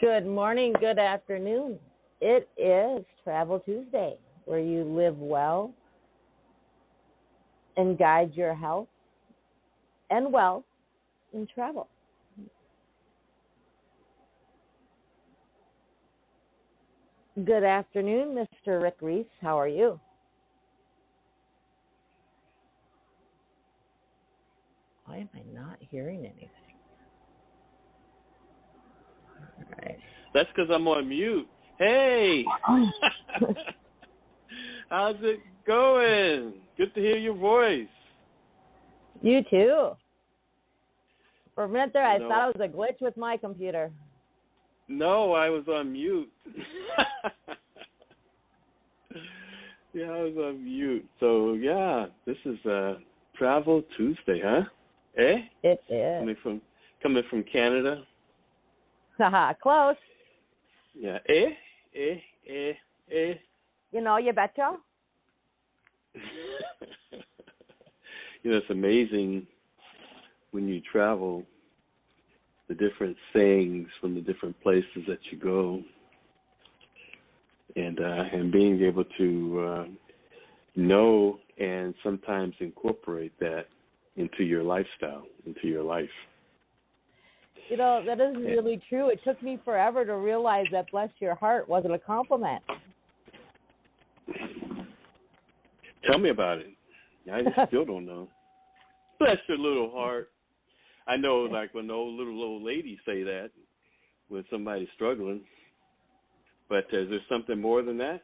Good morning, good afternoon. It is Travel Tuesday, where you live well and guide your health and wealth in travel. Good afternoon, Mr. Rick Reese. How are you? Why am I not hearing anything? All right. That's because I'm on mute. Hey! How's it going? Good to hear your voice. You too. For a minute there, I thought it was a glitch with my computer. No, I was on mute. Yeah, I was on mute. So, yeah, this is Travel Tuesday, huh? Eh? It is. Coming from Canada. Haha, close. Yeah, eh. You know, you betcha. It's amazing when you travel, the different sayings from the different places that you go, and being able to know and sometimes incorporate that into your lifestyle, into your life. You know, that is really true. It took me forever to realize that bless your heart wasn't a compliment. Tell me about it. I still don't know. Bless your little heart. I know, like, when the little old ladies say that when somebody's struggling. But is there something more than that?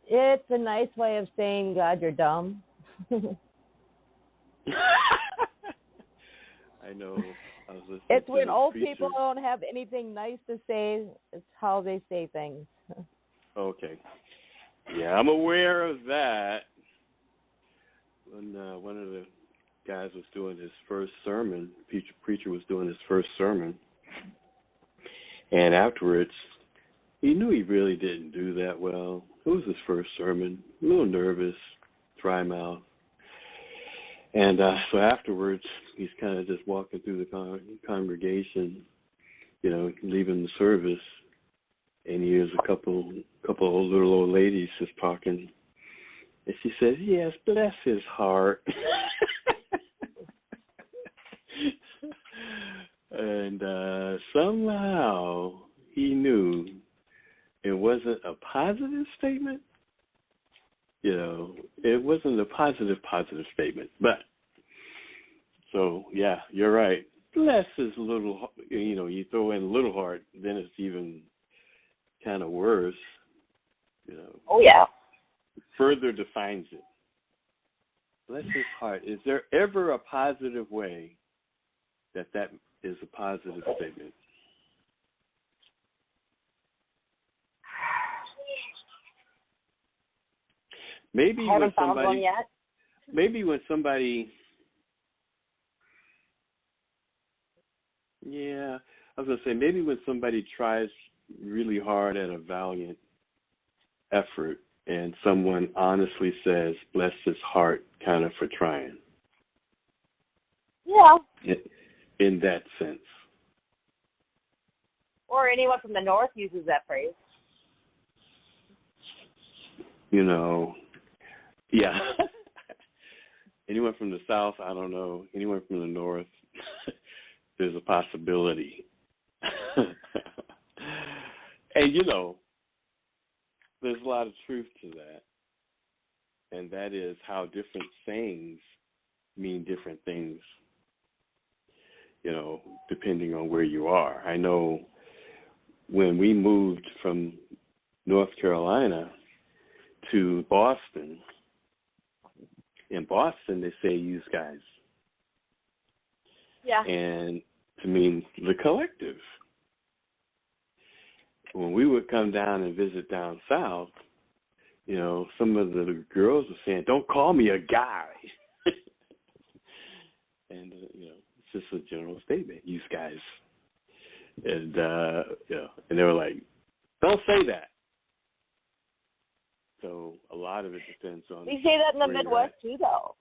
It's a nice way of saying, God, you're dumb. I know. It's when old people don't have anything nice to say. It's how they say things. Okay. Yeah, I'm aware of that. When one of the guys was doing his first sermon, preacher was doing his first sermon, and afterwards, he knew he really didn't do that well. It was his first sermon, a little nervous, dry mouth. And so afterwards, he's kind of just walking through the congregation, leaving the service, and he hears a couple of little old ladies just talking. And she says, yes, bless his heart. And somehow he knew it wasn't a positive statement. It wasn't a positive statement. But, so, yeah, you're right. Bless his little, you throw in little heart, then it's even kind of worse. Oh, yeah. Further defines it. Bless his heart. Is there ever a positive way that is a positive statement? Maybe I haven't found one yet. Maybe when somebody, yeah, I was going to say, maybe when somebody tries really hard at a valiant effort and someone honestly says, bless his heart, kind of for trying. Yeah. In that sense. Or anyone from the north uses that phrase. Yeah. Anyone from the south, I don't know. Anyone from the north, there's a possibility. And, there's a lot of truth to that. And that is how different sayings mean different things, depending on where you are. I know when we moved from North Carolina to Boston, in Boston they say "use guys." Yeah. And to mean the collective. When we would come down and visit down south, some of the girls were saying, "Don't call me a guy." And it's just a general statement, "use guys." And and they were like, "Don't say that." So a lot of it depends on. We say that in the Midwest too, though.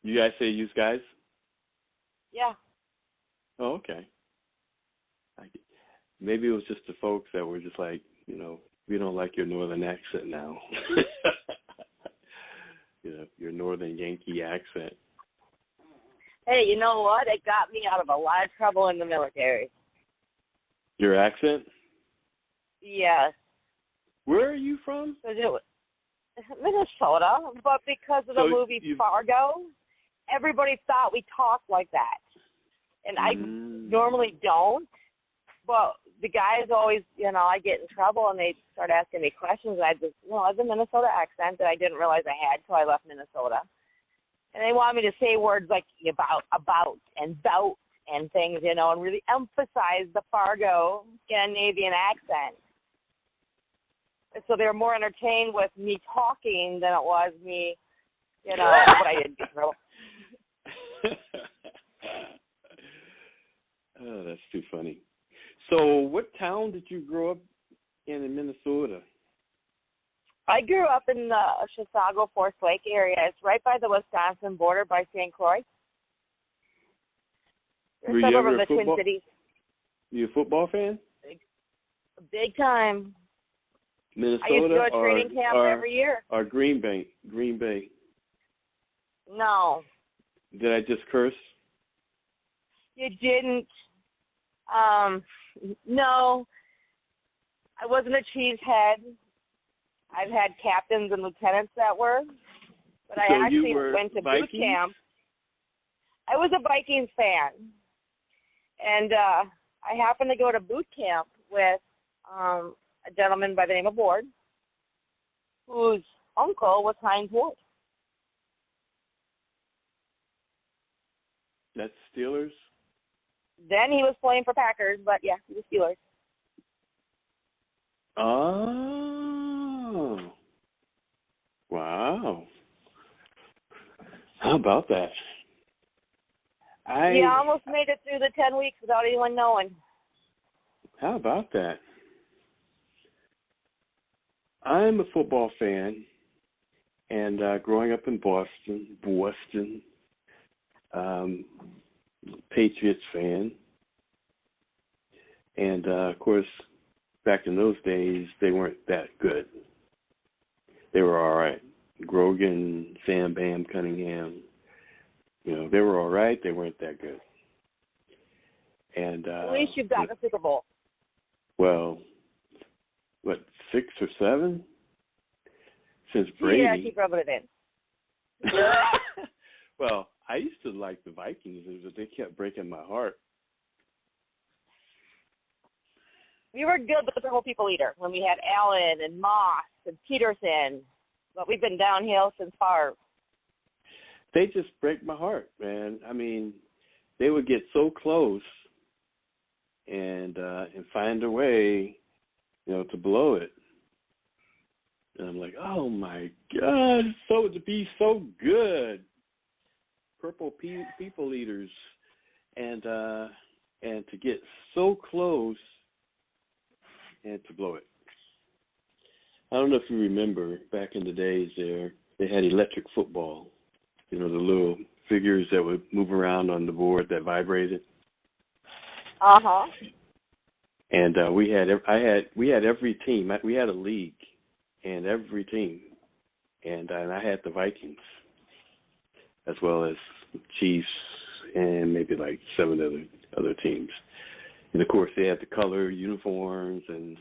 You guys say "use guys"? Yeah. Oh, okay. I maybe it was just the folks that were just like, you know, we don't like your northern accent now. You know, your northern Yankee accent. Hey, you know what? It got me out of a lot of trouble in the military. Your accent? Yes. Where are you from? Minnesota, but because of the movie Fargo, everybody thought we talked like that. And I normally don't, but the guys always, you know, I get in trouble and they start asking me questions. And I just, you know, I have a Minnesota accent that I didn't realize I had until I left Minnesota. And they want me to say words like about, and bout and things, you know, and really emphasize the Fargo Scandinavian accent. So they were more entertained with me talking than it was me, you know, what I did get in trouble. Oh, that's too funny. So what town did you grow up in Minnesota? I grew up in the Chisago, Forest Lake area. It's right by the Wisconsin border by St. Croix. Were you ever a Twin Cities. You a football fan? Big time. Minnesota I used to go to training camp every year. Or Green Bay? No. Did I just curse? You didn't. No. I wasn't a cheesehead. I've had captains and lieutenants that were. But I actually went to Vikings? boot camp. I was a Vikings fan. And I happened to go to boot camp with a gentleman by the name of Ward, whose uncle was Heinz Ward. That's Steelers? Then he was playing for Packers, but yeah, he was Steelers. Oh. Wow. How about that? He almost made it through the 10 weeks without anyone knowing. How about that? I'm a football fan, and growing up in Boston, Patriots fan. And, of course, back in those days, they weren't that good. They were all right. Grogan, Sam Bam Cunningham, you know, they were all right. They weren't that good. And at least you've got the Super Bowl. Well, what, 6 or 7? Since Brady. Yeah, keep rubbing it in. Well, I used to like the Vikings, but they kept breaking my heart. We were good with the whole people eater when we had Allen and Moss and Peterson, but we've been downhill since Favre. They just break my heart, man. I mean, they would get so close and find a way, you know, to blow it. And I'm like, oh my God, so to be so good, purple people eaters, and to get so close and to blow it. I don't know if you remember back in the days they had electric football. You know, the little figures that would move around on the board that vibrated. Uh-huh. And we had every team. We had a league, and every team, and I had the Vikings, as well as Chiefs, and maybe like 7 other teams. And of course, they had the color uniforms, and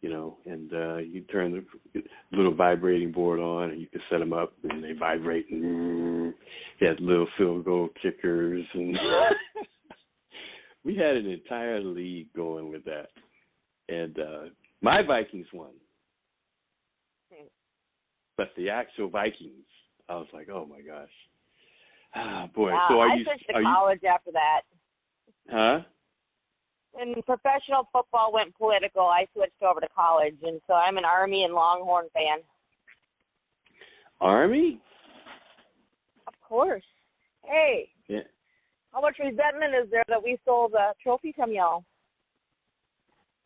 you know, and you turn the little vibrating board on, and you could set them up, and they vibrate. And you had little field goal kickers, and we had an entire league going with that. And my Vikings won, but the actual Vikings, I was like, oh my gosh, boy. Yeah, so I switched to college after that. Huh? When professional football went political, I switched over to college, and so I'm an Army and Longhorn fan. Army? Of course. Hey, yeah. How much resentment is there that we stole the trophy from y'all?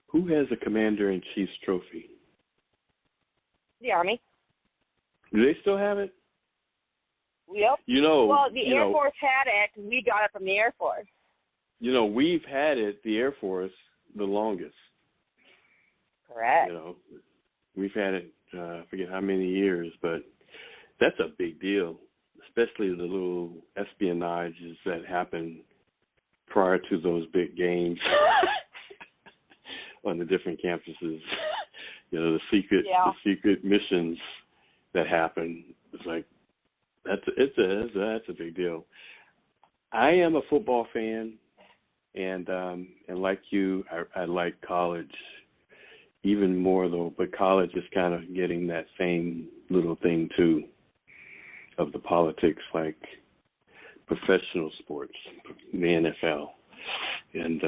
Who has a Commander-in-Chief's trophy? The Army. Do they still have it? Yep. You know. Well, the Air Force had it, and we got it from the Air Force. You know, we've had it, the Air Force, the longest. Correct. You know, we've had it, I forget how many years, but that's a big deal, especially the little espionages that happen prior to those big games on the different campuses. You know, the secret missions that happen. It's like that's a big deal. I am a football fan, and like you, I like college even more though. But college is kind of getting that same little thing too, of the politics, like professional sports, the NFL, and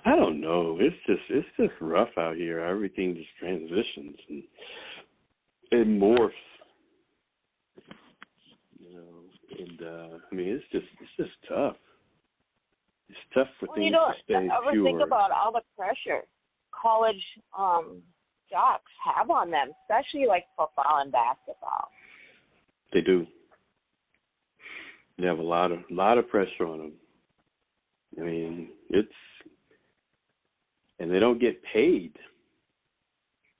I don't know. It's just rough out here. Everything just transitions and it morphs, you know. And I mean, it's just tough. It's tough for things to stay ever pure. Think about all the pressure college jocks have on them, especially like football and basketball. They do. They have a lot of pressure on them. I mean, and they don't get paid,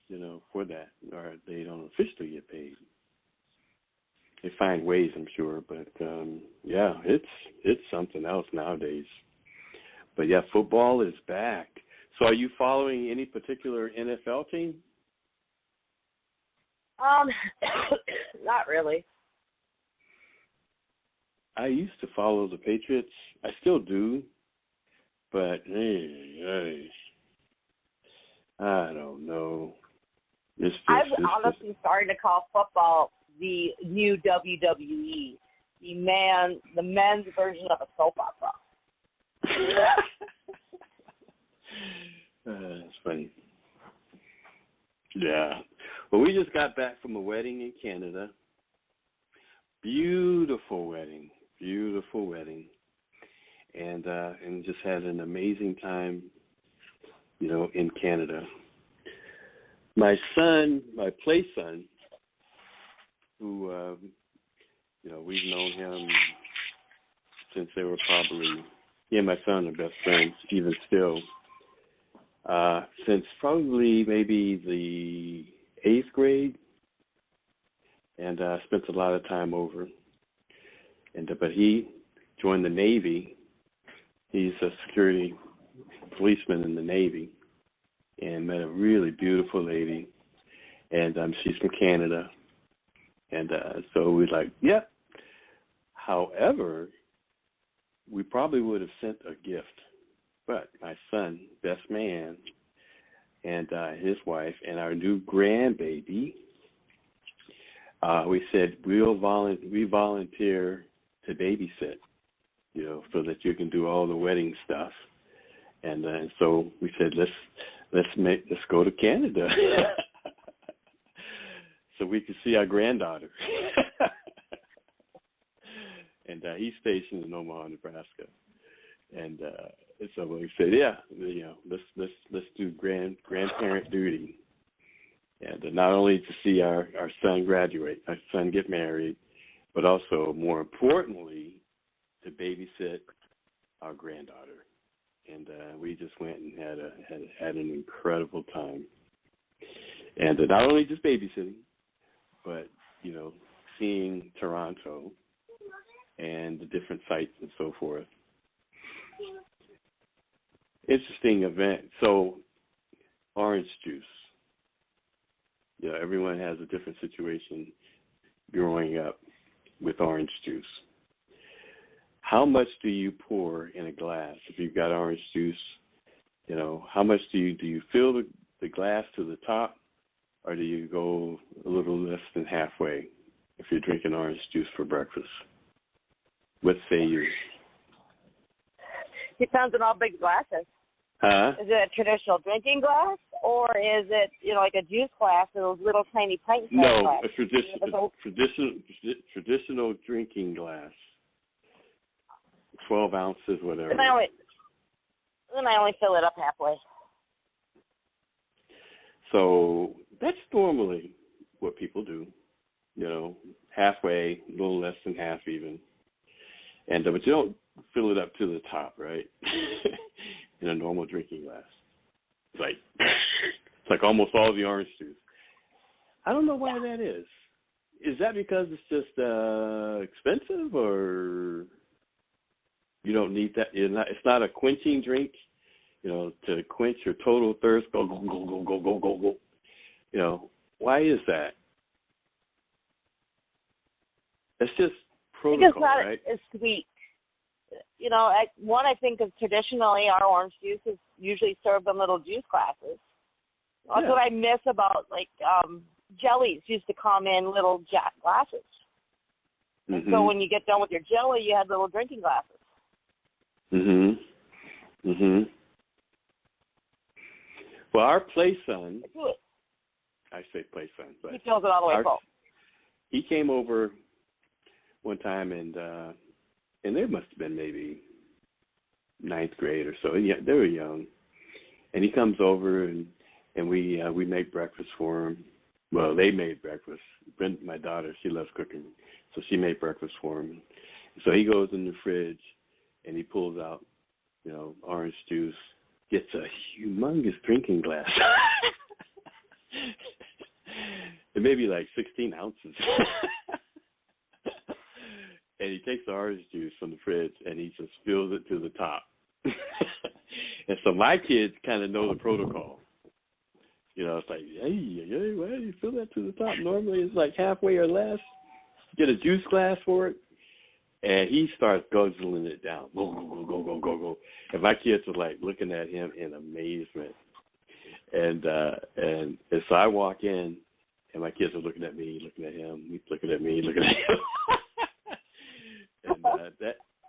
you know, for that, or they don't officially get paid. They find ways, I'm sure, but yeah, it's something else nowadays. But yeah, football is back. So, are you following any particular NFL team? Not really. I used to follow the Patriots. I still do, but I don't know. I'm honestly starting to call football the new WWE, the men's version of a soap opera. That's funny. Yeah. Well, we just got back from a wedding in Canada. Beautiful wedding. And just had an amazing time, you know, in Canada. My son, my play son, who, you know, we've known him since they were probably, he and my son are best friends, even still, since probably maybe the 8th grade, and spent a lot of time over. But he joined the Navy. He's a security policeman in the Navy, and met a really beautiful lady, and she's from Canada, and so we're like, yep. However, we probably would have sent a gift, but my son, best man, and his wife, and our new grandbaby, we said we volunteer to babysit, you know, so that you can do all the wedding stuff, and so we said let's go to Canada so we can see our granddaughter. And he's stationed in Omaha, Nebraska, and so we said, yeah, you know, let's do grandparent duty, and not only to see our son graduate, our son get married, but also more importantly to babysit our granddaughter. And we just went and had an incredible time. And not only just babysitting, but, you know, seeing Toronto and the different sites and so forth. Interesting event. So, orange juice. You know, everyone has a different situation growing up with orange juice. How much do you pour in a glass? If you've got orange juice, you know, how much do you fill the glass to the top, or do you go a little less than halfway if you're drinking orange juice for breakfast? What say you? Depends on how big glass is. Huh? Is it a traditional drinking glass, or is it, you know, like a juice glass, those little tiny pint-sized glass? No, traditional drinking glass. 12 ounces, whatever. Then I only fill it up halfway. So that's normally what people do, you know, halfway, a little less than half even. And but you don't fill it up to the top, right? in a normal drinking glass. It's like almost all the orange juice. I don't know why that is. Is that because it's just expensive, or you don't need that? It's not a quenching drink, to quench your total thirst. Go, go, go, go, go, go, go, go. Why is that? It's just protocol, right? It's sweet. I think of traditionally our orange juice is usually served in little juice glasses. That's what I miss about, jellies used to come in little jack glasses. And so when you get done with your jelly, you had little drinking glasses. Well, our play son, I say play son, but he fills it all the way full. He came over one time, and they must have been maybe 9th grade or so. Yeah, they were young. And he comes over, and we make breakfast for him. Well, they made breakfast. Brenda, my daughter, she loves cooking, so she made breakfast for him. So he goes in the fridge, and he pulls out, orange juice, gets a humongous drinking glass. It may be like 16 ounces. And he takes the orange juice from the fridge, and he just fills it to the top. And so my kids kind of know the protocol. It's like, hey, why do you fill that to the top? Normally it's like halfway or less. Get a juice glass for it. And he starts guzzling it down. Go, go, go, go, go, go, go. And my kids are like looking at him in amazement. And so I walk in, and my kids are looking at me, looking at him, he's looking at me, looking at him. And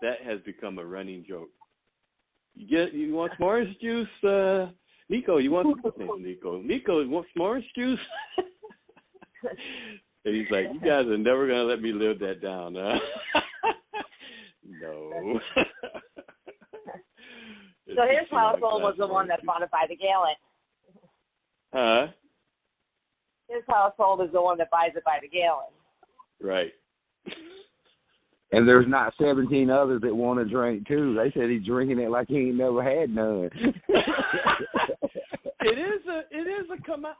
that has become a running joke. You want some orange juice, Nico? You want Nico? Nico, you want some orange juice? And he's like, you guys are never gonna let me live that down, huh? No. So his household was the one that bought it by the gallon. Huh? His household is the one that buys it by the gallon. Right. And there's not 17 others that want to drink too. They said he's drinking it like he ain't never had none.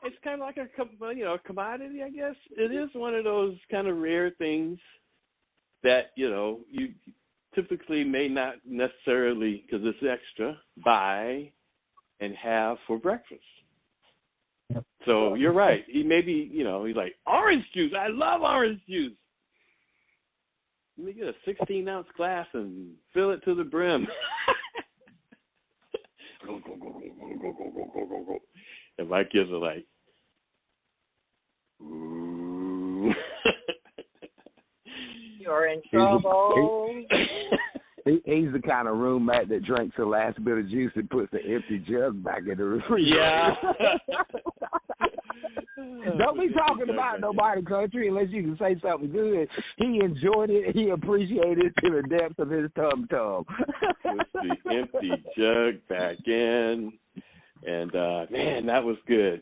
It's kind of like a commodity, I guess. It is one of those kind of rare things that you typically may not necessarily, because it's extra, buy and have for breakfast. So you're right. He maybe he's like, orange juice. I love orange juice. Let me get a 16-ounce glass and fill it to the brim. Go, go, go, go, go, go, go, go, go, go. And my kids are like, ooh. You're in trouble. He's the kind of roommate that drinks the last bit of juice and puts the empty jug back in the refrigerator. Yeah. Don't be talking about nobody country unless you can say something good. He enjoyed it. He appreciated it to the depths of his tum-tum. With the empty jug back in. And, man, that was good.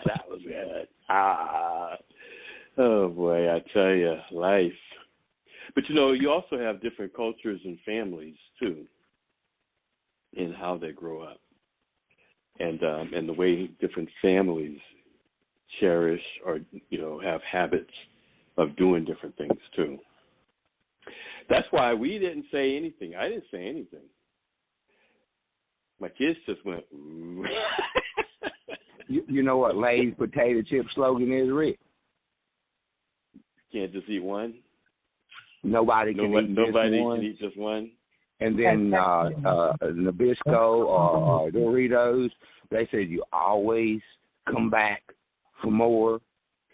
That was good. Oh, boy, I tell you, life. But, you also have different cultures and families, too, in how they grow up. And the way different families cherish or, have habits of doing different things, too. That's why we didn't say anything. I didn't say anything. My kids just went, ooh. You know what Lay's potato chip slogan is, Rick? Can't just eat one? Nobody can eat just one. And then Nabisco or Doritos, they said you always come back for more,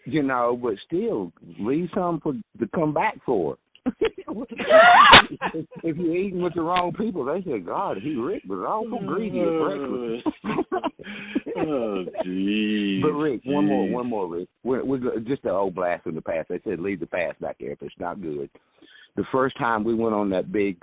but still leave some to come back for. If you're eating with the wrong people, they say, God, Rick was awful greedy at breakfast. Oh, geez. But Rick, one more, Rick. We're just an old blast from the past. They said leave the past back there if it's not good. The first time we went on that big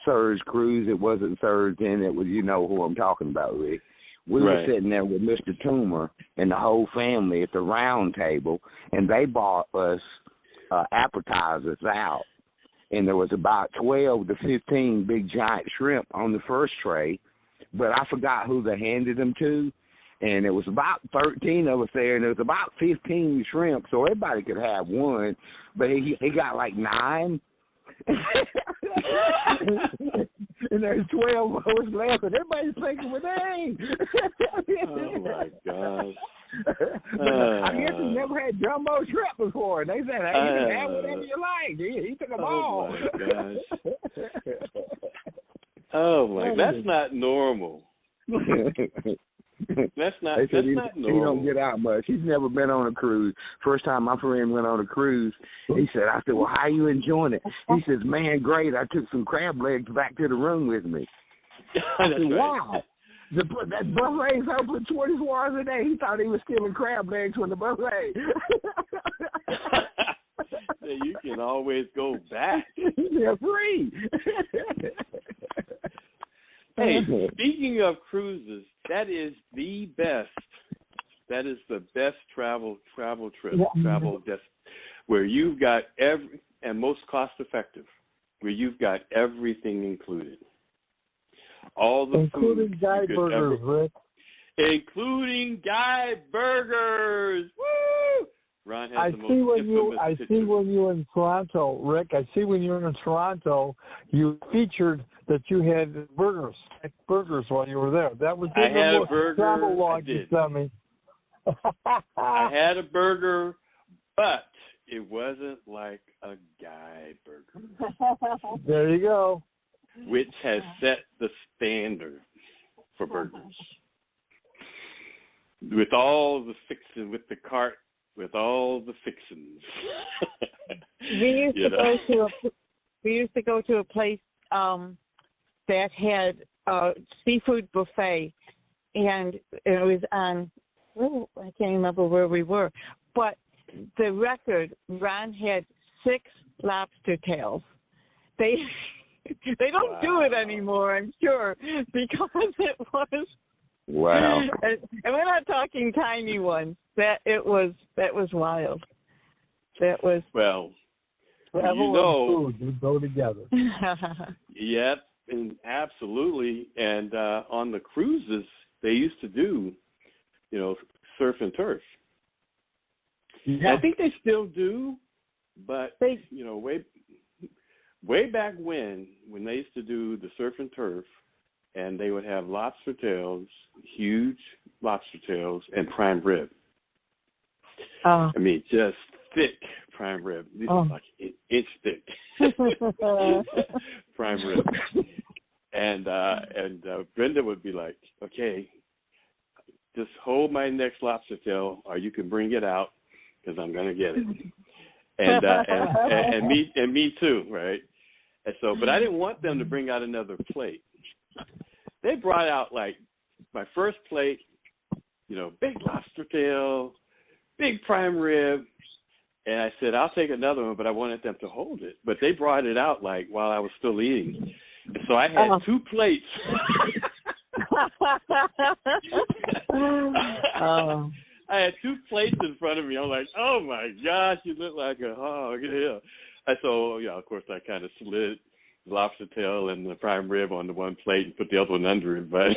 Surge cruise, it wasn't Surge then, it was, who I'm talking about, Rick. We were sitting there with Mr. Toomer and the whole family at the round table, and they bought us appetizers out. and there was about 12 to 15 big giant shrimp on the first tray, but I forgot who they handed them to, and it was about 13 of us there, and there was about 15 shrimp, so everybody could have one, but he got like 9. And there's 12 of us left, and everybody's thinking, well, dang. Oh, my gosh. I guess he never had jumbo shrimp before. And they said, hey, you can have whatever you like. He took them all. Oh, my gosh. Oh, my, that's not normal. That's not normal. He don't get out much. He's never been on a cruise. First time my friend went on a cruise, I said, well, how you enjoying it? He says, man, great. I took some crab legs back to the room with me. I said, wow. That buffet's open 24 hours a day. He thought he was stealing crab legs from the buffet. You can always go back. They're free. Hey, speaking of cruises, that is the best. That is the best travel trip, where you've got and most cost effective, where you've got everything included. All the including food Guy Burgers, Rick. Including Guy Burgers. Woo! Ron has the most I see when you were in Toronto, Rick. I see when you were in Toronto, you featured that you had burgers while you were there. That was I had a burger. Travel log you sent me. I had a burger, but it wasn't like a Guy Burger. There you go. Which has set the standard for burgers. With all the fixings, with the cart, with all the fixings. We used to go to a place that had a seafood buffet, and it was on, I can't remember where we were, but the record, Ron had 6 lobster tails. They don't do it anymore, I'm sure, because it was. Wow. And we're not talking tiny ones. That was wild. That was. Well, travel and food go together. Yep, and absolutely. And on the cruises, they used to do, surf and turf. Yeah. I think they still do, but way back when they used to do the surf and turf, and they would have lobster tails, huge lobster tails, and prime rib. I mean, just thick prime rib. These are like an inch thick prime rib. And Brenda would be like, okay, just hold my next lobster tail, or you can bring it out, because I'm gonna get it. And me too, right? And so, but I didn't want them to bring out another plate. They brought out like my first plate, big lobster tail, big prime rib, and I said, I'll take another one, but I wanted them to hold it. But they brought it out like while I was still eating, and so I had 2 plates. I had 2 plates in front of me. I'm like, oh my gosh, you look like a hog. Yeah. And so, of course, I kind of slid the lobster tail and the prime rib on the one plate and put the other one under it. But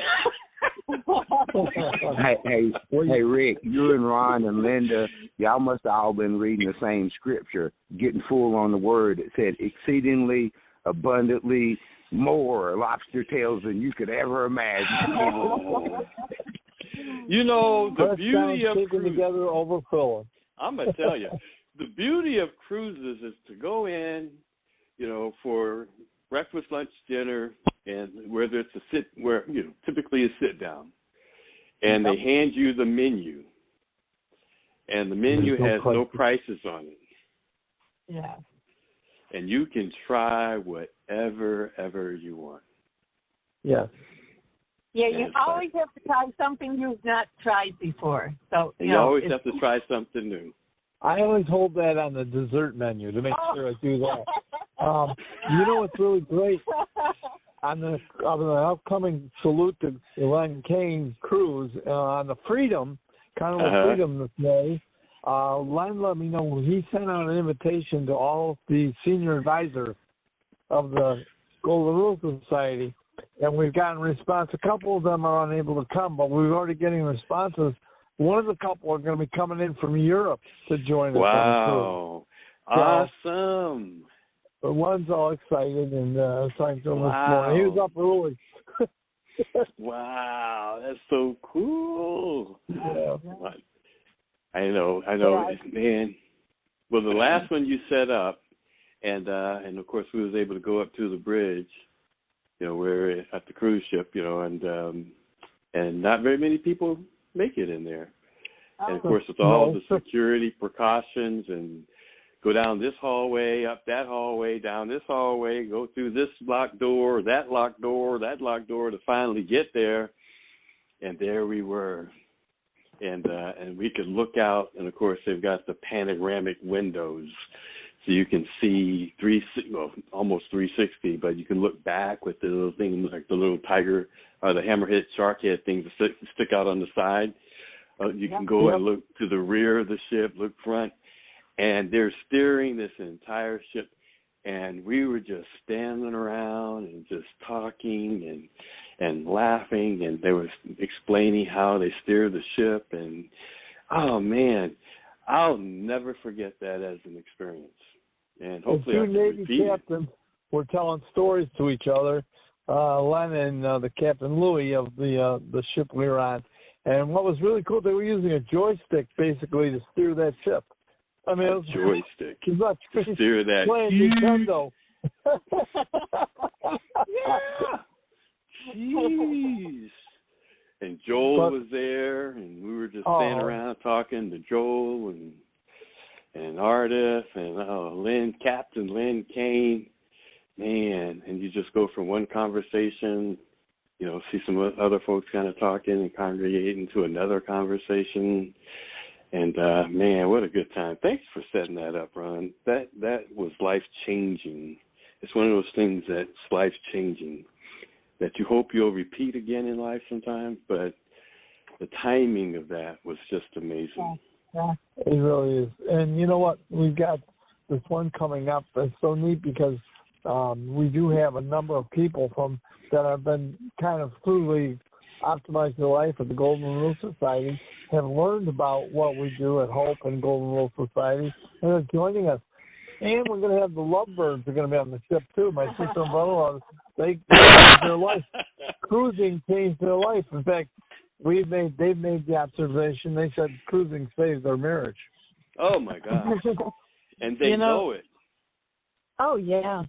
hey, Rick, you and Ron and Linda, y'all must have all been reading the same scripture, getting full on the word. It said exceedingly, abundantly, more lobster tails than you could ever imagine. The beauty of cruises together overflowing. I'm gonna tell you, the beauty of cruises is to go in, for breakfast, lunch, dinner, and whether it's typically a sit down, and they hand you the menu, and the menu has no prices on it. Yeah. And you can try whatever you want. Yes. Yeah, you always have to try something you've not tried before. So you always have to try something new. I always hold that on the dessert menu to make sure I do that. What's really great on the upcoming Salute to Elaine Kane cruise on the Freedom, Carnival Freedom this May. Len let me know he sent out an invitation to all the senior advisor of the Golden Rule Society, and we've gotten response. A couple of them are unable to come, but we're already getting responses. One of the couple are going to be coming in from Europe to join us. Wow. Awesome. The one's all excited, and talking to him this morning. He was up early. Wow, that's so cool. Yeah. I know, man. Well, the last one you set up, and of course we was able to go up to the bridge, we're at the cruise ship, and not very many people make it in there. And of course, with all the security precautions and go down this hallway, up that hallway, down this hallway, go through this locked door, that locked door to finally get there. And there we were. And we could look out, and of course they've got the panoramic windows, so you can see almost 360, but you can look back with the little thing like the little tiger or the hammerhead shark head things that stick out on the side. You can go and look to the rear of the ship, look front, and they're steering this entire ship. And we were just standing around and just talking and laughing, and they were explaining how they steer the ship. And, oh, man, I'll never forget that as an experience. And hopefully I can repeat Navy captains were telling stories to each other, Len and the Captain Louis of the ship we were on. And what was really cool, they were using a joystick basically to steer that ship. I mean, it was joystick. It's not to steer that. Playing Nintendo. Yeah. Jeez. And Joel was there, and we were just standing around talking to Joel and Ardith and Captain Lynn Kane. Man, and you just go from one conversation, see some other folks kind of talking and congregating to another conversation. And, man, what a good time. Thanks for setting that up, Ron. That was life-changing. It's one of those things that's life-changing that you hope you'll repeat again in life sometime, but the timing of that was just amazing. Yeah, it really is. And you know what? We've got this one coming up that's so neat because we do have a number of people that have been kind of truly optimizing their life at the Golden Rule Society, have learned about what we do at Hope and Golden Rule Society, and they're joining us. And we're going to have the Lovebirds are going to be on the ship, too. My sister and brother-in-law, they changed their life. Cruising changed their life. In fact, they've made the observation. They said cruising saved their marriage. Oh, my God. And they know it. Oh, yeah.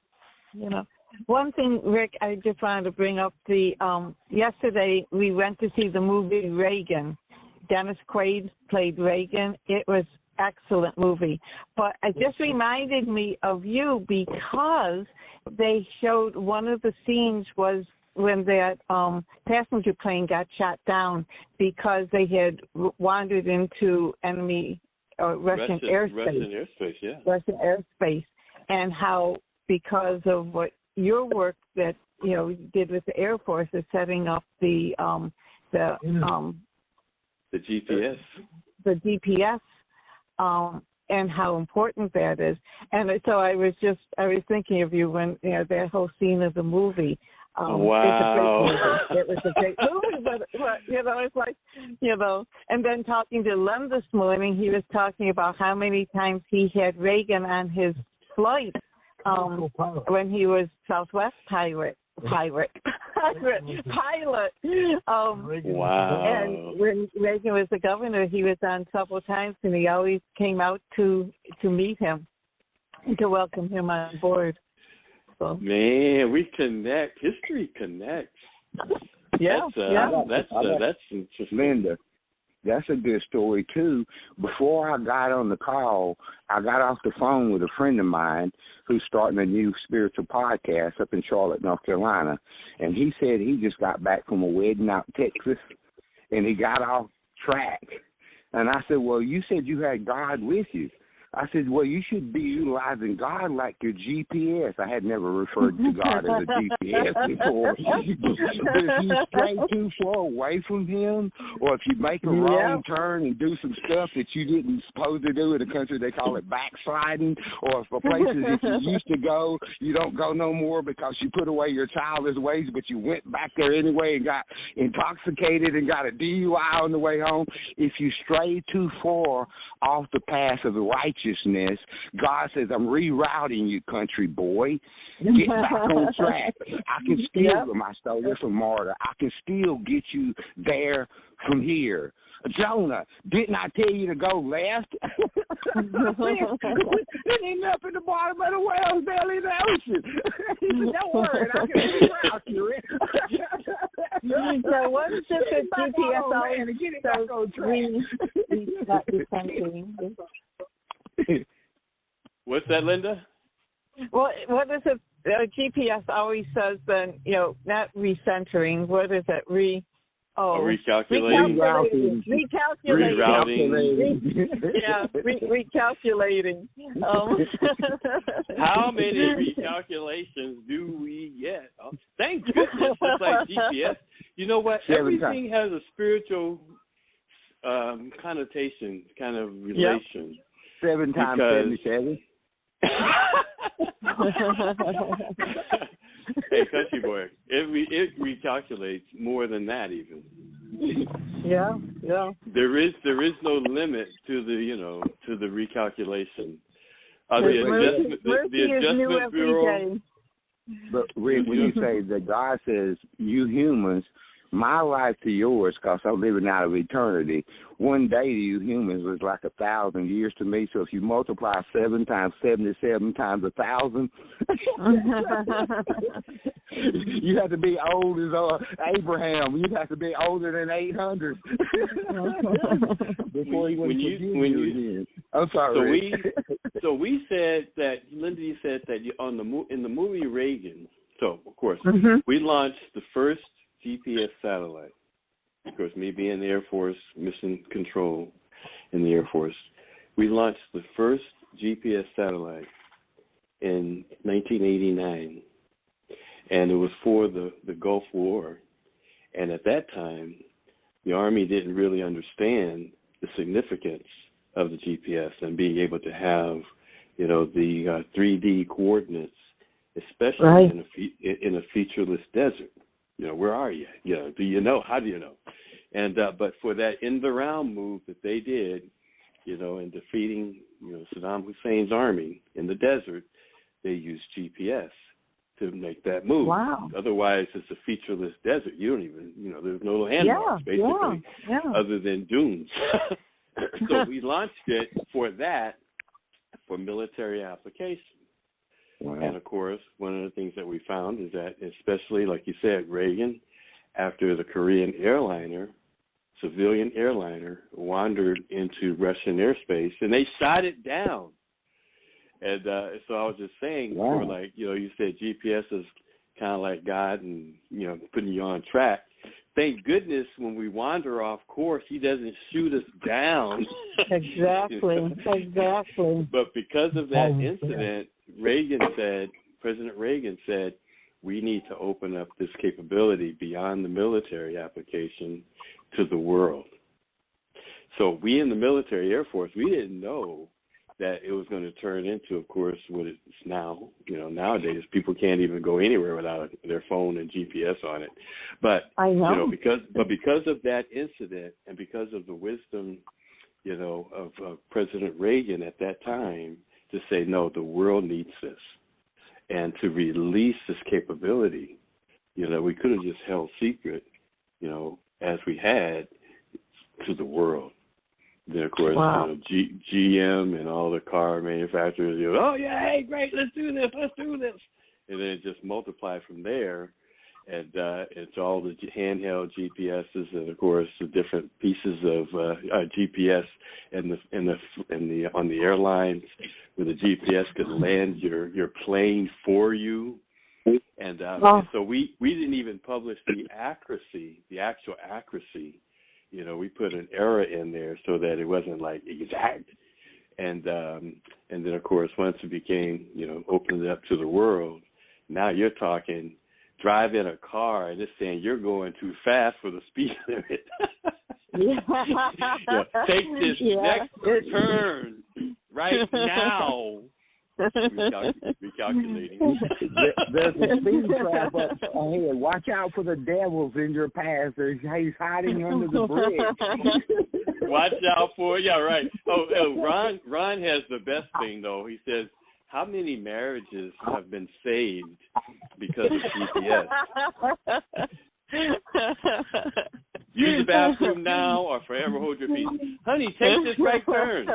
One thing, Rick, I just wanted to bring up yesterday we went to see the movie Reagan. Dennis Quaid played Reagan. It was excellent movie. But it just reminded me of you because they showed one of the scenes was when that passenger plane got shot down because they had wandered into enemy Russian airspace. Russian airspace, and how because of what your work that you did with the Air Force is setting up the GPS. The GPS, and how important that is. And so I was thinking of you when that whole scene of the movie. Wow. It was a great movie, but it's like, and then talking to Len this morning, he was talking about how many times he had Reagan on his flight when he was Southwest pilot. Wow. And when Reagan was the governor, he was on several times, and he always came out to meet him and to welcome him on board. So. Man, we connect. History connects. Yeah, that's interesting. Linda, that's a good story, too. Before I got on the call, I got off the phone with a friend of mine who's starting a new spiritual podcast up in Charlotte, North Carolina. And he said he just got back from a wedding out in Texas, and he got off track. And I said, well, you said you had God with you. I said, well, you should be utilizing God like your GPS. I had never referred to God as a GPS before. But if you stray too far away from him, or if you make a wrong turn and do some stuff that you didn't supposed to do in the country, they call it backsliding, or for places that you used to go, you don't go no more because you put away your childish ways, but you went back there anyway and got intoxicated and got a DUI on the way home. If you stray too far off the path of righteousness, God says, I'm rerouting you, country boy. Get back on track. I can still, I stole this from Marta, I can still get you there from here. Jonah, didn't I tell you to go left? It ain't up in the bottom of the whale's belly in the ocean. He said, don't worry, I can reroute you. So what's just a GPS always What's that, Linda? Well, what is it? GPS always says then, not recentering. What is it? Recalculating. Recalculating. How many recalculations do we get? Oh, thank goodness, it's like GPS. You know what? Everything has a spiritual connotation, kind of relation. 7 times 77. Hey, country boy, it recalculates more than that even. Yeah. There is no limit to the recalculation. The Adjustment Bureau. But Rick, when you say that God says, you humans, my life to yours, because I'm living out of eternity, one day to you humans was like 1,000 years to me. So if you multiply 7 times 77 times 1,000, you have to be old as Abraham. You have to be older than 800 before he went to you. I'm sorry. So we said that, Linda, you said that in the movie Reagan. So of course we launched the first GPS satellite. Of course, me being in the Air Force, mission control in the Air Force, we launched the first GPS satellite in 1989, and it was for the Gulf War. And at that time, the Army didn't really understand the significance of the GPS and being able to have, the 3D coordinates, especially in a featureless desert. Where are you? Do you know? How do you know? And but for that in the round move that they did, in defeating Saddam Hussein's army in the desert, they used GPS to make that move. Wow. Otherwise, it's a featureless desert. You don't even, there's no landmarks basically, other than dunes. So we launched it for military application. Wow. And, of course, one of the things that we found is that, especially, like you said, Reagan, after the Korean civilian airliner, wandered into Russian airspace, and they shot it down. And so I was just saying, you said GPS is kind of like God and, putting you on track. Thank goodness when we wander off course, he doesn't shoot us down. Exactly. But because of that incident, President Reagan said, we need to open up this capability beyond the military application to the world. So we in the military Air Force, we didn't know that it was going to turn into, of course, what it's now. Nowadays people can't even go anywhere without their phone and GPS on it. But I know. because of that incident and because of the wisdom, of President Reagan at that time, to say, no, the world needs this. And to release this capability, we could have just held secret, as we had, to the world. Then, of course, GM and all the car manufacturers, hey, great, let's do this. And then it just multiplied from there. And it's all the handheld GPSs and, of course, the different pieces of GPS on the airlines where the GPS could land your plane for you. And so we didn't even publish the actual accuracy. We put an error in there so that it wasn't like exact. And then, of course, once it became, opened it up to the world, now you're talking drive in a car and it's saying you're going too fast for the speed limit. Take this next turn right now. Recalculating. There's a speed trap up ahead. Watch out for the devils in your path. He's hiding under the bridge. Watch out for right. Ron has the best thing though. He says, how many marriages have been saved because of GPS? Use the bathroom now or forever hold your peace. Honey, take this right turn.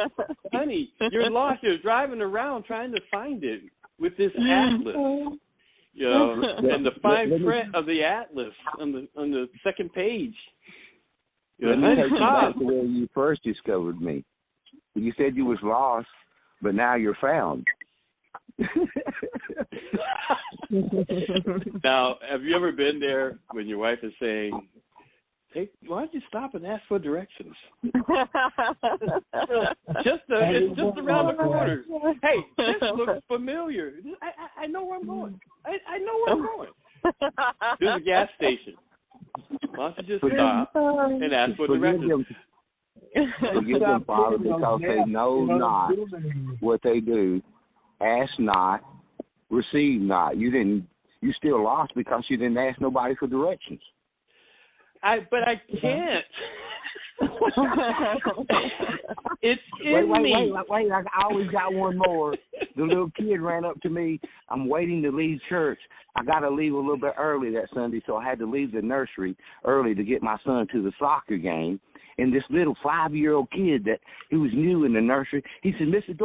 Honey, you're lost. You're driving around trying to find it with this atlas. And the fine print of the atlas on the second page. Let me take you back to where you first discovered me. You said you was lost, but now you're found. Now, have you ever been there when your wife is saying, why don't you stop and ask for directions? It's just around the corner. Hey, this looks familiar. I know where I'm going. I know where I'm going. There's a gas station. Why don't you just stop and ask for directions? Forgive them, Father, because they know not what they do. Ask not, receive not. You still lost because you didn't ask nobody for directions. But I can't. It's in me. Wait! I always got one more. The little kid ran up to me. I'm waiting to leave church. I got to leave a little bit early that Sunday, so I had to leave the nursery early to get my son to the soccer game. And this little 5-year-old kid that he was new in the nursery, he said, Mr.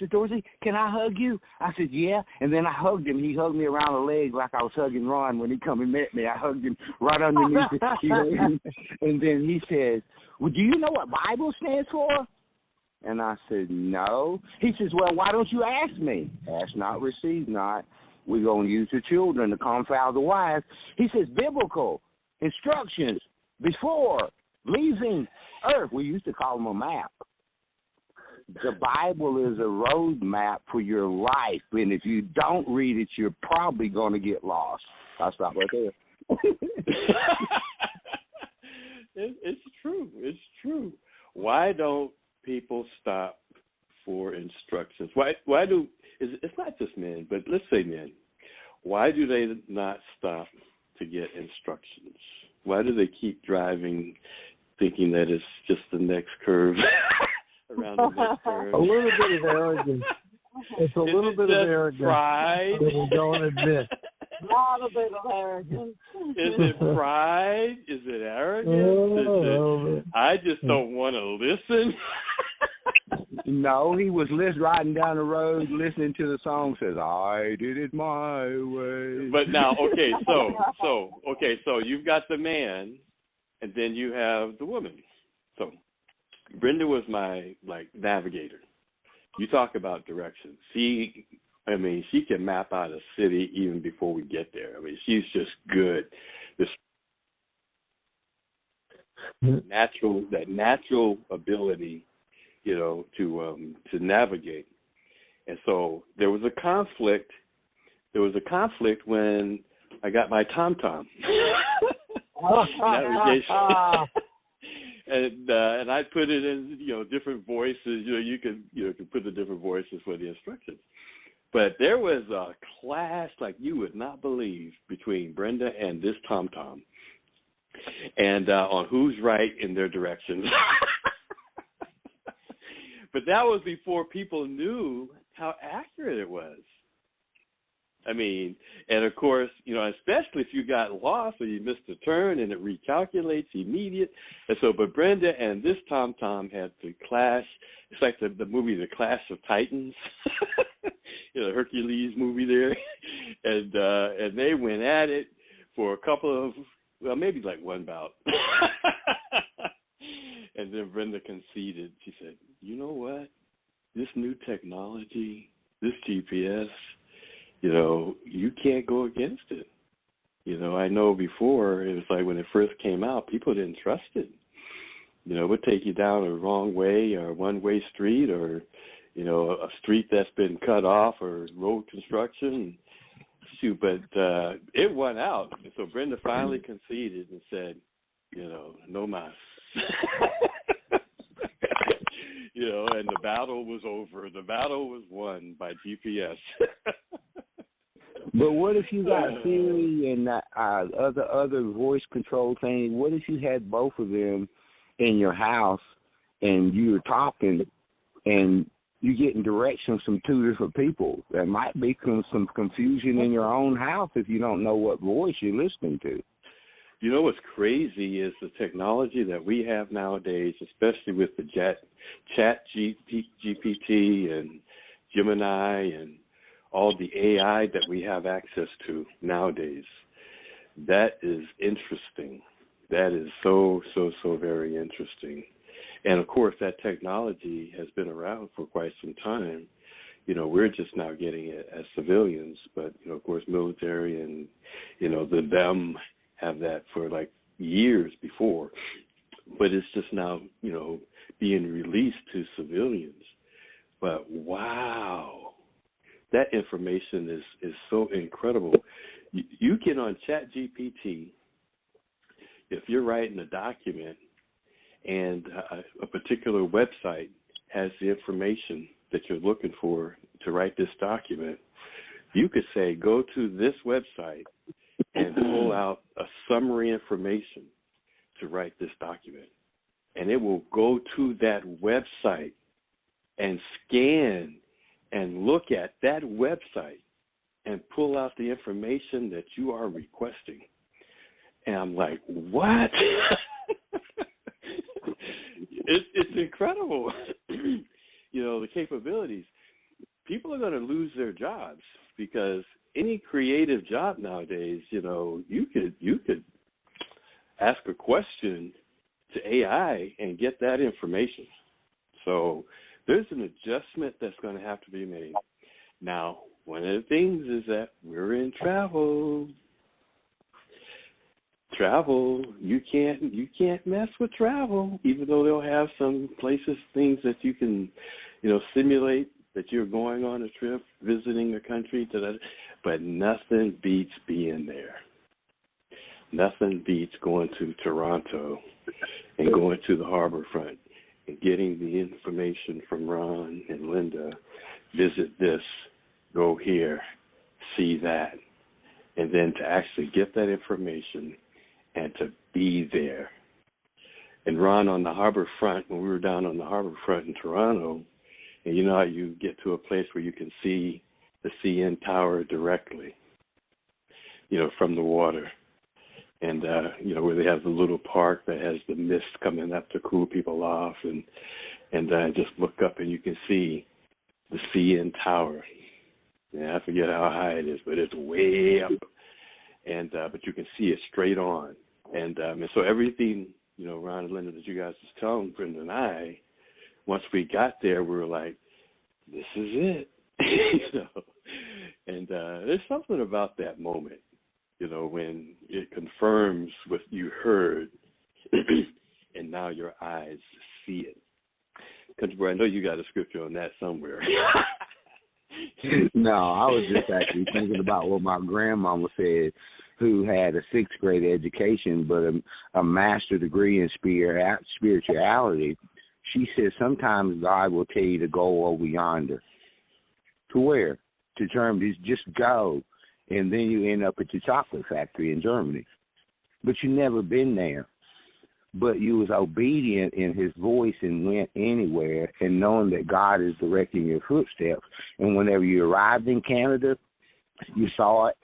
Dorsey, can I hug you? I said, yeah. And then I hugged him. He hugged me around the leg like I was hugging Ron when he come and met me. I hugged him right underneath it. And then he says, well, do you know what Bible stands for? And I said, no. He says, well, why don't you ask me? Ask not, receive not. We're going to use the children to confound the wise. He says, biblical instructions before leaving earth. We used to call them a map. The Bible is a road map for your life, and if you don't read it, you're probably going to get lost. I'll stop right there. It's true. It's true. Why don't people stop for instructions? Why do it's not just men, but let's say men. Why do they not stop to get instructions? Why do they keep driving thinking that it's just the next curve around the next curve? A little bit of arrogance. It's a little bit of arrogance. Pride? That we don't admit. A little bit of arrogance. Is it pride? Is it arrogance? I just don't want to listen. No, he was riding down the road listening to the song, says, I did it my way. But now, so you've got the man, and then you have the woman. So Brenda was my, navigator. You talk about directions. She can map out a city even before we get there. She's just good. That natural ability, to navigate. And so there was a conflict. There was a conflict when I got my TomTom. Navigation. And I put it in, different voices. You can put the different voices for the instructions. But there was a clash like you would not believe between Brenda and this TomTom, and on who's right in their directions. But that was before people knew how accurate it was. And of course, especially if you got lost or you missed a turn and it recalculates immediate. And so, but Brenda and this TomTom had to clash. It's like the movie, The Clash of Titans, Hercules movie there. And they went at it for a couple of, maybe one bout. And then Brenda conceded. She said, you know what? This new technology, this GPS, you can't go against it. I know before, it was like when it first came out, people didn't trust it. would take you down a wrong way or one-way street or, a street that's been cut off or road construction. Shoot, but it won out. And so Brenda finally conceded and said, no mas. And the battle was over. The battle was won by GPS. But what if you got Siri and other voice control things? What if you had both of them in your house and you were talking and you're getting directions from two different people? There might be some confusion in your own house if you don't know what voice you're listening to. What's crazy is the technology that we have nowadays, especially with the chat GPT and Gemini and all the AI that we have access to nowadays. That is interesting. That is so very interesting. And, of course, that technology has been around for quite some time. We're just now getting it as civilians. But, of course, military and, them have that for, years before. But it's just now, being released to civilians. But, wow, that information is so incredible. You can, on ChatGPT, if you're writing a document, and a particular website has the information that you're looking for to write this document, you could say, go to this website and pull out a summary information to write this document. And it will go to that website and scan and look at that website and pull out the information that you are requesting. And I'm like, what? It's incredible. The capabilities. People are going to lose their jobs because any creative job nowadays, you could ask a question to AI and get that information. So there's an adjustment that's going to have to be made. Now, one of the things is that we're in travel. Travel, you can't mess with travel, even though they'll have some places, things that you can, simulate that you're going on a trip, visiting a country, but nothing beats being there. Nothing beats going to Toronto and going to the harbor front and getting the information from Ron and Linda, visit this, go here, see that, and then to actually get that information and to be there. And Ron, on the harbor front, when we were down on the harbor front in Toronto, and you know how you get to a place where you can see the CN Tower directly, from the water. And, where they have the little park that has the mist coming up to cool people off. And just look up and you can see the CN Tower. Yeah, I forget how high it is, but it's way up. And but you can see it straight on. And so everything, Ron and Linda, that you guys was telling Brenda and I, once we got there, we were like, this is it. And there's something about that moment, when it confirms what you heard and now your eyes see it. Country, I know you got a scripture on that somewhere. No, I was just actually thinking about what my grandmama said, who had a 6th grade education but a master degree in spirituality. She said sometimes God will tell you to go over yonder. To where? To Germany. Just go. And then you end up at the chocolate factory in Germany. But you never been there. But you was obedient in his voice and went anywhere, and knowing that God is directing your footsteps. And whenever you arrived in Canada, you saw it.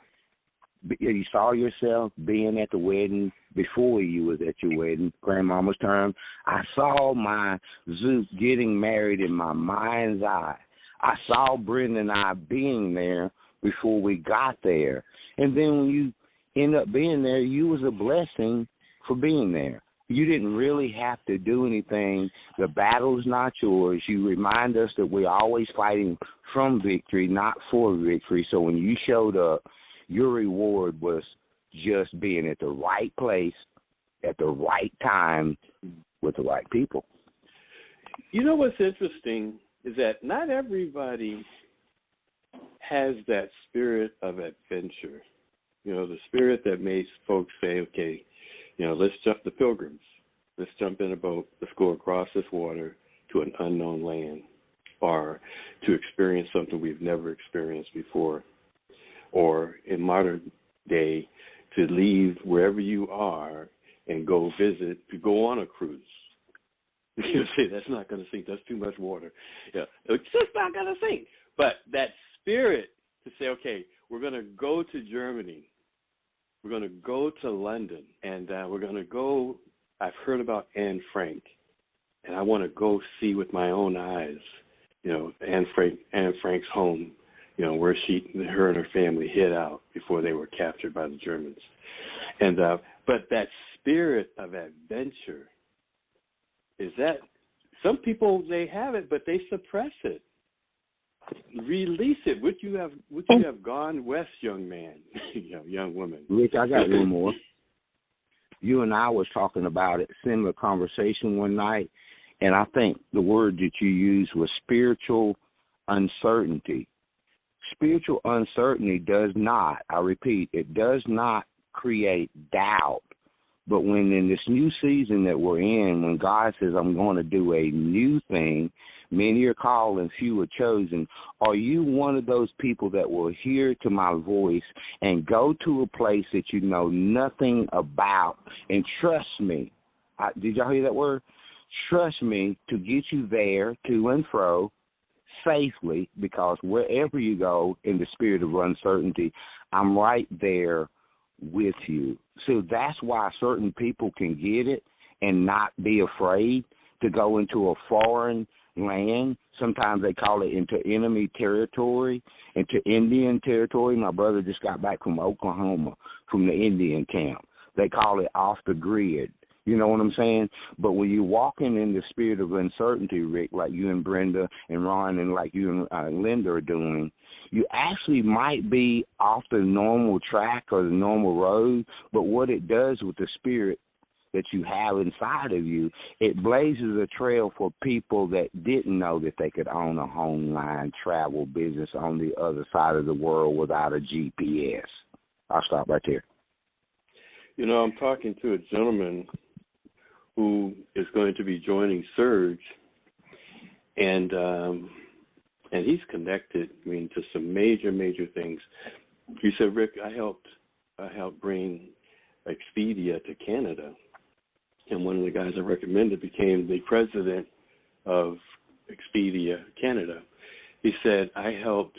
You saw yourself being at the wedding before you was at your wedding, Grandmama's term. I saw my Zook getting married in my mind's eye. I saw Brenda and I being there before we got there. And then when you end up being there, you was a blessing for being there. You didn't really have to do anything. The battle's not yours. You remind us that we're always fighting from victory, not for victory. So when you showed up, your reward was just being at the right place at the right time with the right people. You know what's interesting is that not everybody has that spirit of adventure. The spirit that makes folks say, okay, let's jump the Pilgrims. Let's jump in a boat. Let's go across this water to an unknown land, or to experience something we've never experienced before, or in modern day, to leave wherever you are and go visit, to go on a cruise. You say, that's not going to sink. That's too much water. Yeah, it's just not going to sink. But that spirit to say, okay, we're going to go to Germany. We're going to go to London, and we're going to go. I've heard about Anne Frank, and I want to go see with my own eyes, Anne Frank's home, where her and her family hid out before they were captured by the Germans. And but that spirit of adventure is that some people, they have it, but they suppress it. Release it. Would you have gone west, young man, young woman? Rick, I got one more. You and I was talking about it, similar conversation one night, and I think the word that you used was spiritual uncertainty. Spiritual uncertainty does not, I repeat, it does not create doubt. But when in this new season that we're in, when God says, I'm going to do a new thing, many are called and few are chosen, are you one of those people that will hear to my voice and go to a place that you know nothing about and trust me? Did y'all hear that word? Trust me to get you there to and fro safely, because wherever you go in the spirit of uncertainty, I'm right there with you. So that's why certain people can get it and not be afraid to go into a foreign land. Sometimes they call it into enemy territory, into Indian territory. My brother just got back from Oklahoma, from the Indian camp. They call it off the grid. You know what I'm saying? But when you're walking in the spirit of uncertainty, Rick, like you and Brenda and Ron and like you and Linda are doing, you actually might be off the normal track or the normal road, but what it does with the spirit that you have inside of you, it blazes a trail for people that didn't know that they could own a home line travel business on the other side of the world without a GPS. I'll stop right there. I'm talking to a gentleman who is going to be joining Surge, and he's connected, to some major things. He said, Rick, I helped bring Expedia to Canada, and one of the guys I recommended became the president of Expedia Canada. He said, I helped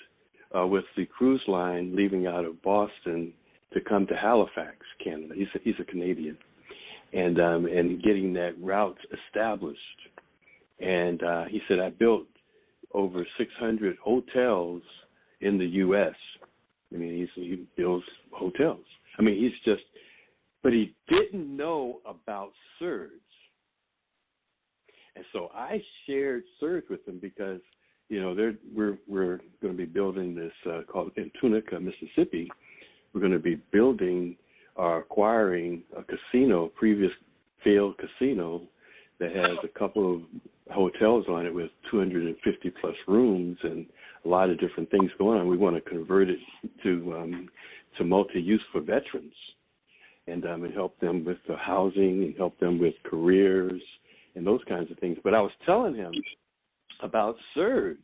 with the cruise line leaving out of Boston to come to Halifax, Canada. He's a Canadian. And getting that route established. And he said, I built over 600 hotels in the U.S. He builds hotels. But he didn't know about Surge. And so I shared Surge with him because, we're going to be building this called in Tunica, Mississippi. We're going to be building are acquiring a casino, previous failed casino, that has a couple of hotels on it with 250 plus rooms and a lot of different things going on. We want to convert it to multi-use for veterans and help them with the housing and help them with careers and those kinds of things. But I was telling him about Surge,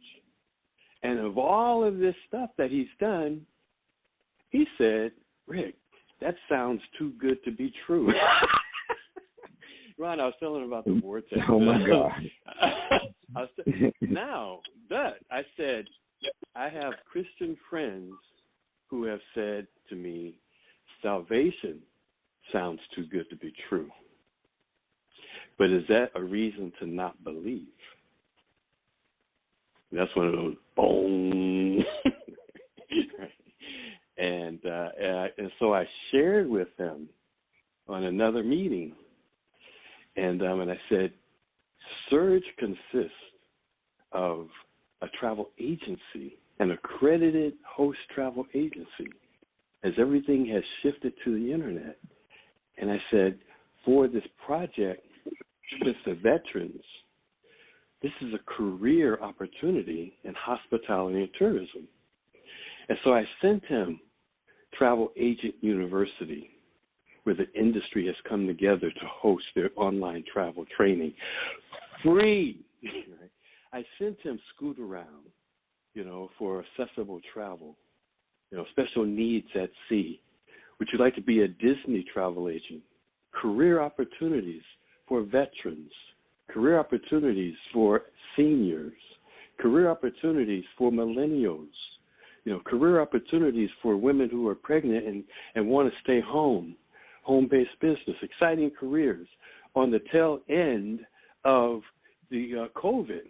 and of all of this stuff that he's done, he said, Rick, that sounds too good to be true. Ron, I was telling him about the vortex. Oh, my God. I said, I have Christian friends who have said to me, salvation sounds too good to be true. But is that a reason to not believe? That's one of those boom. And so I shared with him on another meeting, and I said, Surge consists of a travel agency, an accredited host travel agency, as everything has shifted to the internet. And I said, for this project, with the veterans, this is a career opportunity in hospitality and tourism. And so I sent him Travel Agent University, where the industry has come together to host their online travel training. Free. I sent him Scoot Around, for accessible travel, special needs at sea. Would you like to be a Disney travel agent? Career opportunities for veterans, career opportunities for seniors, career opportunities for millennials, career opportunities for women who are pregnant and want to stay home-based business, exciting careers on the tail end of the COVID,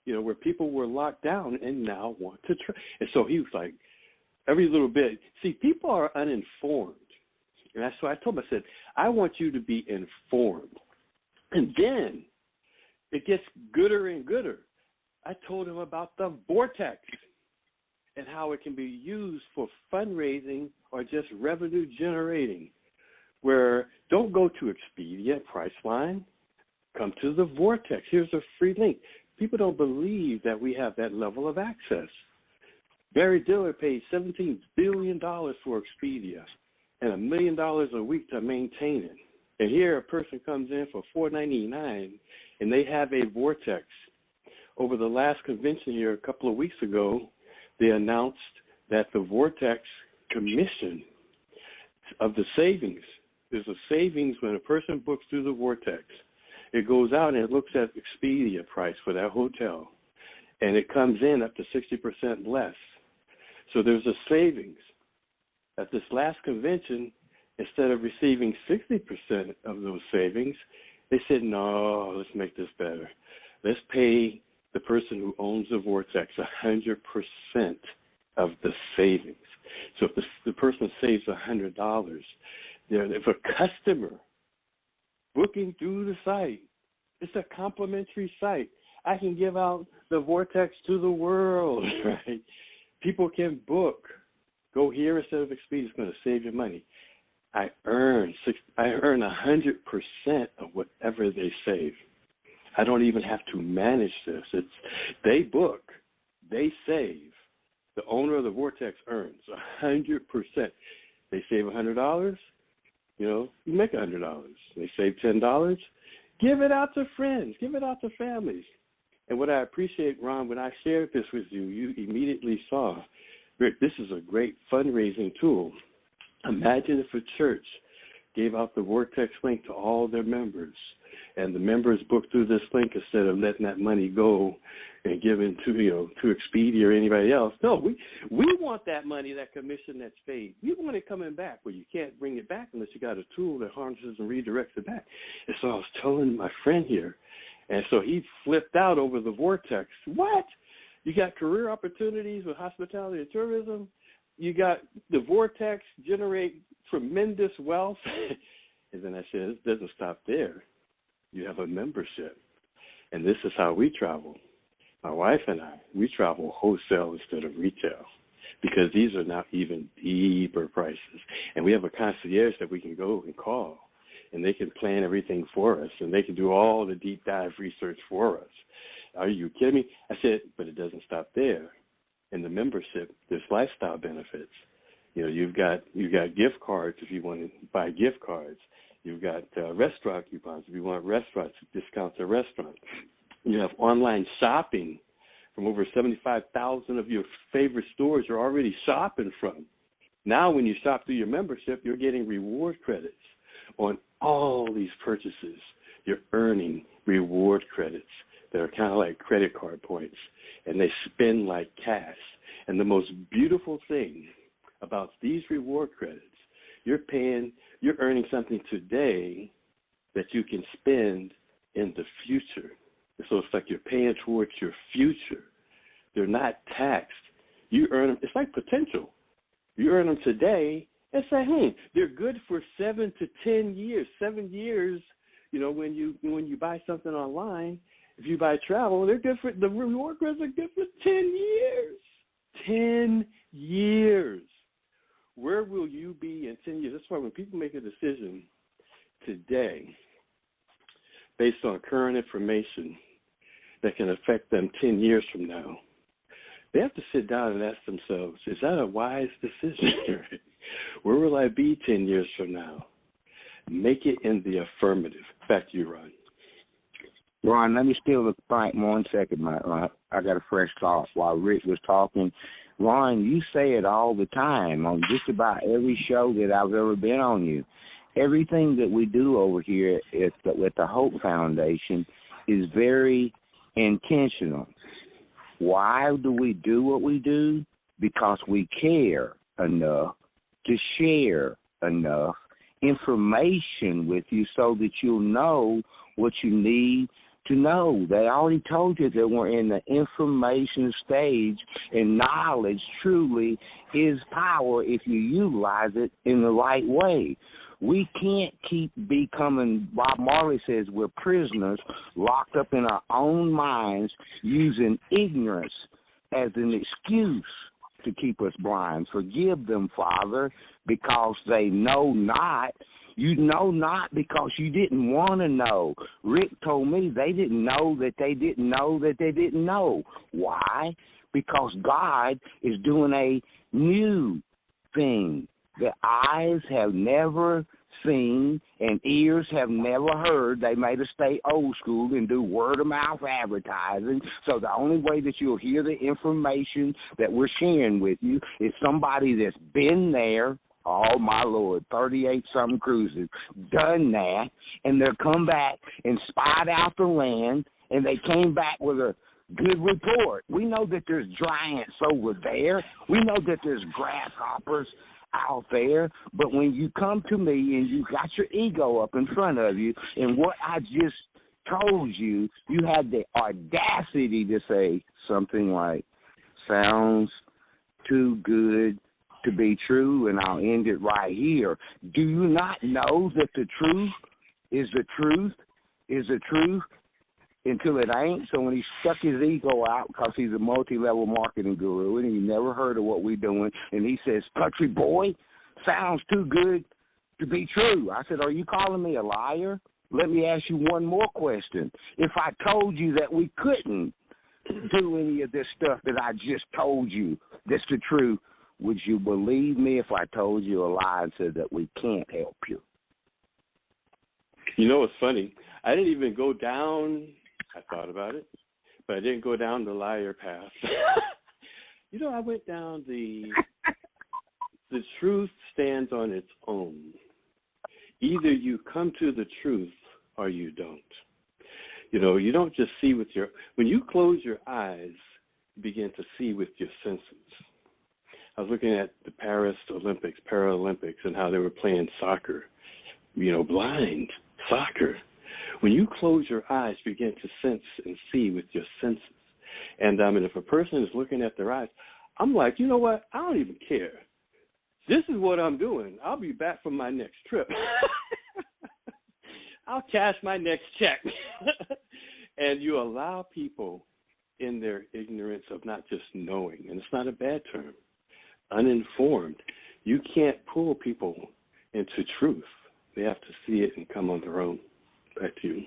where people were locked down and now want to try. And so he was like, every little bit. See, people are uninformed. And so I told him, I said, I want you to be informed. And then it gets gooder and gooder. I told him about the vortex and how it can be used for fundraising or just revenue generating, where don't go to Expedia, Priceline, come to the vortex. Here's a free link. People don't believe that we have that level of access. Barry Diller paid $17 billion for Expedia and $1 million a week to maintain it. And here a person comes in for $4.99, and they have a vortex. Over the last convention here a couple of weeks ago, they announced that the vortex commission of the savings, there's a savings when a person books through the vortex. It goes out and it looks at Expedia price for that hotel, and it comes in up to 60% less. So there's a savings. At this last convention, instead of receiving 60% of those savings, they said, no, let's make this better. Let's pay the person who owns the vortex 100% of the savings. So if the person saves $100, if a customer booking through the site, it's a complimentary site. I can give out the vortex to the world, right? People can book. Go here instead of Expedia. It's going to save you money. I earn 100% of whatever they save. I don't even have to manage this. They book, they save. The owner of the vortex earns 100%. They save $100, you make $100. They save $10, give it out to friends, give it out to families. And what I appreciate, Ron, when I shared this with you, you immediately saw, Rick, this is a great fundraising tool. Imagine if a church gave out the Vortex link to all their members, and the members booked through this link instead of letting that money go and giving to Expedia or anybody else. No, we want that money, that commission that's paid. We want it coming back. Well, you can't bring it back unless you got a tool that harnesses and redirects it back. And so I was telling my friend here, and so he flipped out over the Vortex. What? You got career opportunities with hospitality and tourism. You got the vortex generate tremendous wealth. And then I said, it doesn't stop there. You have a membership. And this is how we travel. My wife and I, we travel wholesale instead of retail because these are now even deeper prices. And we have a concierge that we can go and call, and they can plan everything for us, and they can do all the deep dive research for us. Are you kidding me? I said, but it doesn't stop there. In the membership, there's lifestyle benefits. You've got gift cards if you want to buy gift cards. You've got restaurant coupons if you want restaurants, discounts at restaurants. You have online shopping from over 75,000 of your favorite stores you're already shopping from. Now when you shop through your membership, you're getting reward credits on all these purchases. You're earning reward credits that are kind of like credit card points, and they spend like cash. And the most beautiful thing about these reward credits, you're earning something today that you can spend in the future. So it's like you're paying towards your future. They're not taxed. You earn them. It's like potential. You earn them today and say, they're good for 7 to 10 years. 7 years, when you buy something online, if you buy travel, they're good for, the reward credits are good for 10 years. 10 years. Where will you be in 10 years? That's why when people make a decision today based on current information that can affect them 10 years from now, they have to sit down and ask themselves, is that a wise decision? Where will I be 10 years from now? Make it in the affirmative. Back to you, Ron. Ron, let me steal the mic 1 second, Ron. I got a fresh thought while Rick was talking. Ron, you say it all the time on just about every show that I've ever been on you. Everything that we do over here with the Hope Foundation is very intentional. Why do we do what we do? Because we care enough to share enough information with you so that you'll know what you need to know. They already told you that we're in the information stage, and knowledge truly is power if you utilize it in the right way. We can't keep becoming, Bob Marley says, we're prisoners locked up in our own minds using ignorance as an excuse to keep us blind. Forgive them, Father, because they know not. You know not because you didn't want to know. Rick told me they didn't know that they didn't know that they didn't know. Why? Because God is doing a new thing that eyes have never seen and ears have never heard. They made us stay old school and do word-of-mouth advertising. So the only way that you'll hear the information that we're sharing with you is somebody that's been there, oh, my Lord, 38-something cruises, done that, and they'll come back and spied out the land, and they came back with a good report. We know that there's giants over there. We know that there's grasshoppers out there, but when you come to me and you got your ego up in front of you, and what I just told you, you had the audacity to say something like, sounds too good to be true, and I'll end it right here. Do you not know that the truth is the truth is the truth until it ain't? So when he stuck his ego out because he's a multi-level marketing guru and he never heard of what we're doing, and he says, country boy, sounds too good to be true. I said, are you calling me a liar? Let me ask you one more question. If I told you that we couldn't do any of this stuff that I just told you that's the truth, would you believe me if I told you a lie and said that we can't help you? You know what's funny? I didn't even go down, I thought about it, but I didn't go down the liar path. You know, I went down the truth stands on its own. Either you come to the truth or you don't. You know, you don't just see with when you close your eyes, you begin to see with your senses. I was looking at the Paris Olympics, Paralympics, and how they were playing soccer, you know, blind soccer. When you close your eyes, you begin to sense and see with your senses. And if a person is looking at their eyes, I'm like, you know what? I don't even care. This is what I'm doing. I'll be back from my next trip. I'll cash my next check. And you allow people in their ignorance of not just knowing, and it's not a bad term, uninformed. You can't pull people into truth. They have to see it and come on their own. Back to you.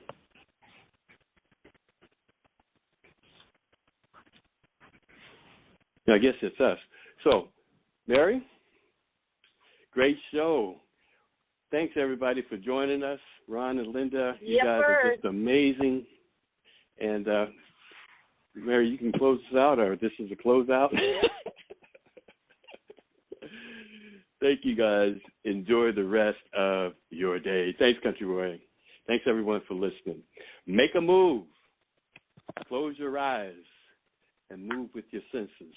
I guess it's us. So, Mary, great show. Thanks, everybody, for joining us. Ron and Linda, you guys are just amazing. And, Mary, you can close us out, or this is a closeout. Thank you, guys. Enjoy the rest of your day. Thanks, Country Boy. Thanks, everyone, for listening. Make a move. Close your eyes and move with your senses.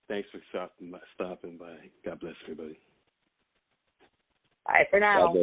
Thanks for stopping by. God bless everybody. Bye for now.